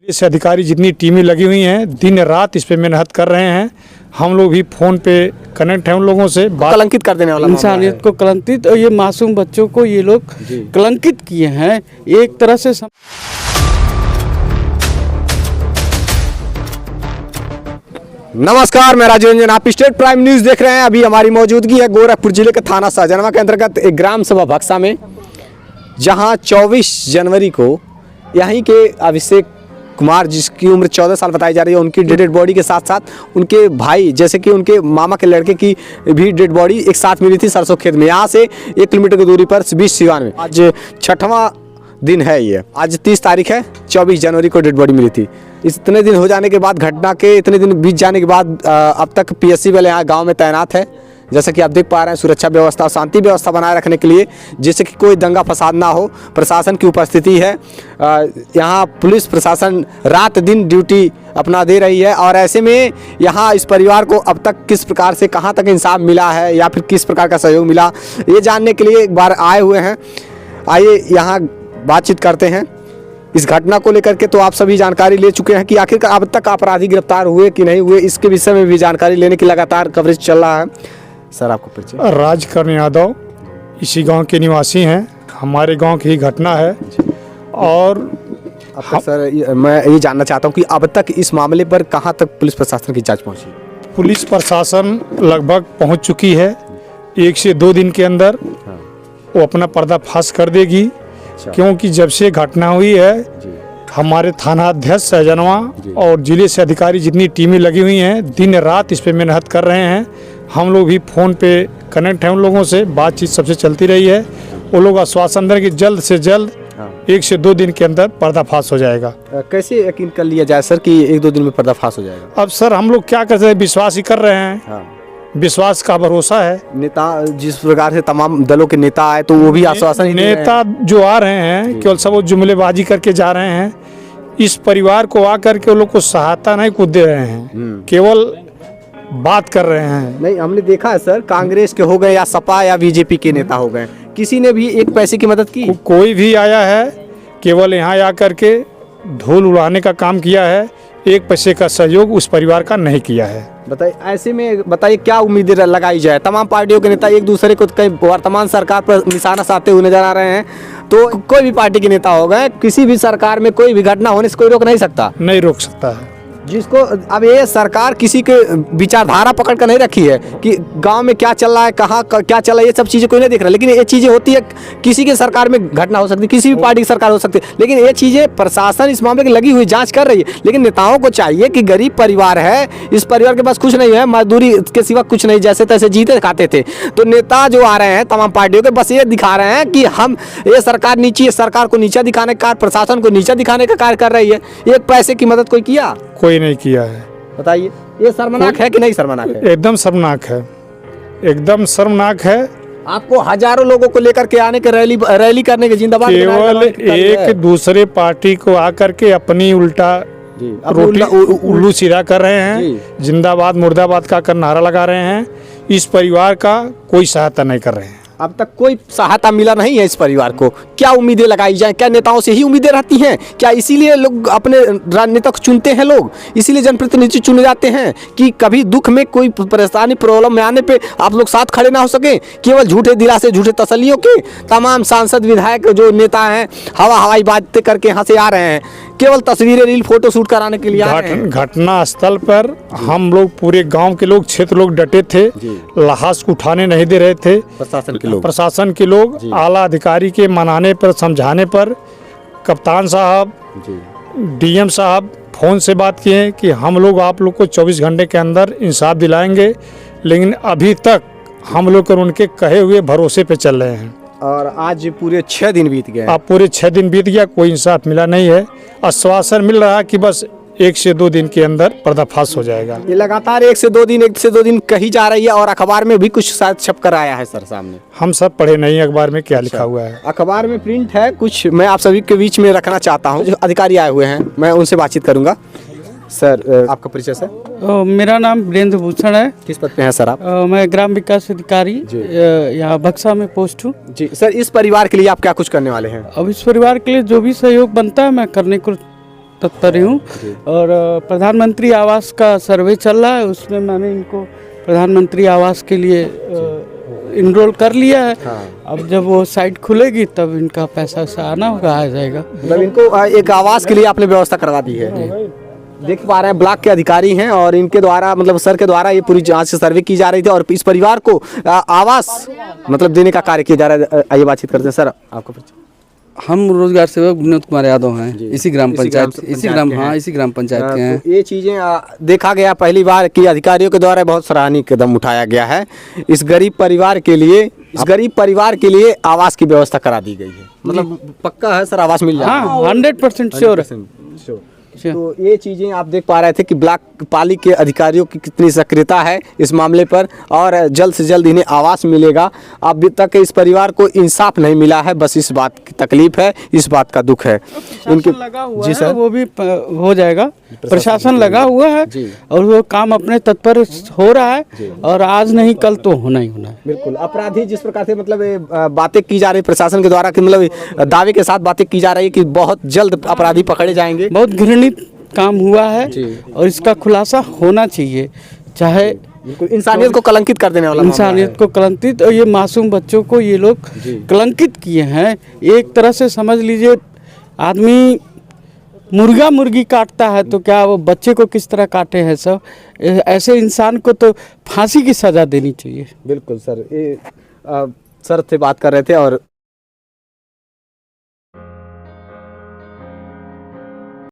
Police अधिकारी जितनी टीमें लगी हुई हैं दिन रात इस पे मेहनत कर रहे हैं। हम लोग भी फ़ोन पे कनेक्ट हैं उन लोगों से। कलंकित कर देने वाला इंसानियत को कलंकित और ये मासूम बच्चों को ये लोग कलंकित किए हैं एक तरह से। नमस्कार, मैं राजीव रंजन, आप स्टेट प्राइम न्यूज़ देख रहे हैं। अभी हमारी मौजूदगी है गोरखपुर जिले के थाना सहजनवा के अंतर्गत एक ग्राम सभा भक्सा में, जहां 24 जनवरी को यहीं के अभिषेक कुमार, जिसकी उम्र 14 साल बताई जा रही है, उनकी डेड बॉडी के साथ साथ उनके भाई जैसे कि उनके मामा के लड़के की भी डेड बॉडी एक साथ मिली थी सरसों खेत में। यहाँ से 1 किलोमीटर की दूरी पर 20 सिवान में। आज 6वां दिन है ये। आज 30 तारीख है, 24 जनवरी को डेड बॉडी मिली थी। इतने दिन हो जाने के बाद, घटना के इतने दिन बीत जाने के बाद अब तक पीएससी वाले यहाँ गाँव में तैनात है। जैसा कि आप देख पा रहे हैं, सुरक्षा व्यवस्था, शांति व्यवस्था बनाए रखने के लिए, जिससे कि कोई दंगा फसाद ना हो, प्रशासन की उपस्थिति है। यहाँ पुलिस प्रशासन रात दिन ड्यूटी अपना दे रही है। और ऐसे में यहाँ इस परिवार को अब तक किस प्रकार से, कहाँ तक इंसाफ मिला है या फिर किस प्रकार का सहयोग मिला, ये जानने के लिए एक बार आए हुए हैं। आइए यहाँ बातचीत करते हैं इस घटना को लेकर के। तो आप सभी जानकारी ले चुके हैं कि आखिरकार अब तक अपराधी गिरफ्तार हुए कि नहीं हुए, इसके विषय में भी जानकारी लेने की लगातार कवरेज चल रहा है। सर, आपको परिचय? राजकरण यादव इसी गांव के निवासी हैं। हमारे गांव की ही घटना है। और सर, मैं ये जानना चाहता हूँ कि अब तक इस मामले पर कहाँ तक पुलिस प्रशासन की जांच पहुँची? पुलिस प्रशासन लगभग पहुंच चुकी है। 1 से 2 दिन के अंदर वो अपना पर्दाफाश कर देगी। क्योंकि जब से घटना हुई है, हमारे थाना अध्यक्ष सहजनवा और जिले से अधिकारी जितनी टीमें लगी हुई हैं दिन रात इस पे मेहनत कर रहे हैं। हम लोग भी फ़ोन पे कनेक्ट हैं उन लोगों से, बातचीत सबसे चलती रही है। वो लोग आश्वासन दें कि जल्द से जल्द 1 से 2 दिन के अंदर पर्दाफाश हो जाएगा। कैसे यकीन कर लिया जाए सर कि 1-2 दिन में पर्दाफाश हो जाएगा? अब सर हम लोग क्या कर सकते हैं, विश्वास ही कर रहे हैं। विश्वास का भरोसा है। नेता जिस प्रकार से तमाम दलों के नेता आए, तो वो भी आश्वासन ही दे रहे हैं। नेता जो आ रहे हैं केवल सब वो जुमलेबाजी करके जा रहे हैं। इस परिवार को आकर के वो लोग को सहायता नहीं कुछ दे रहे हैं, केवल बात कर रहे हैं। नहीं, हमने देखा है सर, कांग्रेस के हो गए या सपा या बीजेपी के नेता हो गए, किसी ने भी एक पैसे की मदद की? कोई भी आया है केवल यहाँ आकर के धूल उड़ाने का काम किया है। 1 पैसे का सहयोग उस परिवार का नहीं किया है। बताइए, ऐसे में बताइए क्या उम्मीदें लगाई जाए? तमाम पार्टियों के नेता एक दूसरे को कहीं वर्तमान सरकार पर निशाना साधते हुए नजर आ रहे हैं। तो कोई भी पार्टी के नेता हो गए, किसी भी सरकार में कोई भी घटना होने से कोई रोक नहीं सकता। नहीं रोक सकता है। जिसको अब ये सरकार किसी के विचारधारा पकड़ कर नहीं रखी है कि गांव में क्या चल रहा है, कहाँ क्या चल रहा है, ये सब चीज़ें कोई नहीं देख रहा। लेकिन ये चीज़ें होती है, किसी के सरकार में घटना हो सकती है, किसी भी पार्टी की सरकार हो सकती है, लेकिन ये चीज़ें प्रशासन इस मामले की लगी हुई जांच कर रही है। लेकिन नेताओं को चाहिए कि गरीब परिवार है, इस परिवार के पास कुछ नहीं है, मजदूरी के सिवा कुछ नहीं, जैसे तैसे जीते खाते थे। तो नेता जो आ रहे हैं तमाम पार्टियों के, बस ये दिखा रहे हैं कि हम, ये सरकार नीची, सरकार को नीचा दिखाने का, प्रशासन को नीचा दिखाने का कार्य कर रही है। 1 पैसे की मदद कोई किया? कोई नहीं किया है। बताइए, ये शर्मनाक है कि नहीं शर्मनाक है? एकदम शर्मनाक है, एकदम शर्मनाक है। आपको हजारों लोगों को लेकर के आने के रैली करने के जिंदाबाद, केवल एक दूसरे पार्टी को आकर के अपनी उल्टा रोटी उल्लू सीधा कर रहे हैं, जिंदाबाद मुर्दाबाद का नारा लगा रहे हैं। इस परिवार का कोई सहायता नहीं कर रहे हैं। अब तक कोई सहायता मिला नहीं है इस परिवार को। क्या उम्मीदें लगाई जाएं? क्या नेताओं से ही उम्मीदें रहती हैं? क्या इसीलिए लोग अपने राजनेता को चुनते हैं? लोग इसीलिए जनप्रतिनिधि चुने जाते हैं कि कभी दुख में, कोई परेशानी, प्रॉब्लम में आने पे आप लोग साथ खड़े ना हो सके। केवल झूठे दिलासे, झूठे तसल्लियों के तमाम सांसद, विधायक, जो नेता हैं, हवाई बातें करके यहाँ से आ रहे हैं, केवल तस्वीरें, रील, फोटो शूट कराने के लिए आ रहे हैं। घटना स्थल पर हम लोग, पूरे गांव के लोग, क्षेत्र लोग डटे थे, लाश को उठाने नहीं दे रहे थे। प्रशासन के लोग आला अधिकारी के मनाने पर, समझाने पर, कप्तान साहब, डीएम साहब फोन से बात किए कि हम लोग आप लोग को 24 घंटे के अंदर इंसाफ दिलाएंगे। लेकिन अभी तक हम लोग उनके कहे हुए भरोसे पे चल रहे हैं। और आज पूरे 6 दिन बीत गए। अब पूरे 6 दिन बीत गया, कोई इंसाफ मिला नहीं है। आश्वासन मिल रहा है कि बस 1 से 2 दिन के अंदर पर्दाफाश हो जाएगा। ये लगातार 1 से 2 दिन कही जा रही है। और अखबार में भी कुछ शायद छप कर आया है सर सामने। हम सब पढ़े नहीं अखबार में क्या लिखा हुआ है। अखबार में प्रिंट है कुछ, मैं आप सभी के बीच में रखना चाहता हूँ। जो अधिकारी आए हुए हैं, मैं उनसे बातचीत करूँगा। सर, आपका परिचय सर? मेरा नाम वीरेंद्र भूषण है। किस पद पे हैं सर आप? मैं ग्राम विकास अधिकारी यहाँ बक्सा में पोस्ट हूँ जी। सर, इस परिवार के लिए आप क्या कुछ करने वाले हैं? अब इस परिवार के लिए जो भी सहयोग बनता है मैं करने को तत्पर हूँ। और प्रधानमंत्री आवास का सर्वे चल रहा है, उसमें मैंने इनको प्रधानमंत्री आवास के लिए इनरोल कर लिया है। अब जब वो साइट खुलेगी तब इनका पैसा सा आना होगा, आ जाएगा। मतलब इनको एक आवास के लिए आपने व्यवस्था करवा दी है। देख पा रहे हैं ब्लॉक के अधिकारी हैं और इनके द्वारा मतलब सर के द्वारा ये पूरी जांच से सर्वे की जा रही थी और इस परिवार को आवास मतलब देने का कार्य किया जा रहा है। आइए बातचीत करते हैं। सर आपका परिचय। हम रोजगार सेवक विनोद कुमार यादव हैं, इसी ग्राम पंचायत के हैं। तो ये चीजें देखा गया पहली बार कि अधिकारियों के द्वारा बहुत सराहनीय कदम उठाया गया है। इस गरीब परिवार के लिए आवास की व्यवस्था करा दी गई है। मतलब पक्का है सर, आवास मिल जाएगा? हाँ, 100% श्योर है। तो ये चीजें आप देख पा रहे थे कि ब्लॉक पाली के अधिकारियों की कितनी सक्रियता है इस मामले पर और जल्द से जल्द इन्हें आवास मिलेगा। अभी तक इस परिवार को इंसाफ नहीं मिला है, बस इस बात की तकलीफ है, इस बात का दुख है। इनके लगा हुआ है, वो भी हो जाएगा। प्रशासन लगा हुआ है और वो काम अपने तत्पर हो रहा है और आज नहीं कल तो होना ही होना है। बिल्कुल। अपराधी जिस प्रकार से मतलब बातें की जा रही प्रशासन के द्वारा कि मतलब दावे के साथ बातें की जा रही है कि बहुत जल्द अपराधी पकड़े जाएंगे। बहुत घृणित काम हुआ है और इसका खुलासा होना चाहिए, चाहे इंसानियत को कलंकित कर देने वाला इंसानियत को कलंकित, और ये मासूम बच्चों को ये लोग कलंकित किए हैं। एक तरह से समझ लीजिए, आदमी मुर्गा मुर्गी काटता है तो क्या वो बच्चे को किस तरह काटे हैं सब। ऐसे इंसान को तो फांसी की सजा देनी चाहिए। बिल्कुल सर, ये सर से बात कर रहे थे और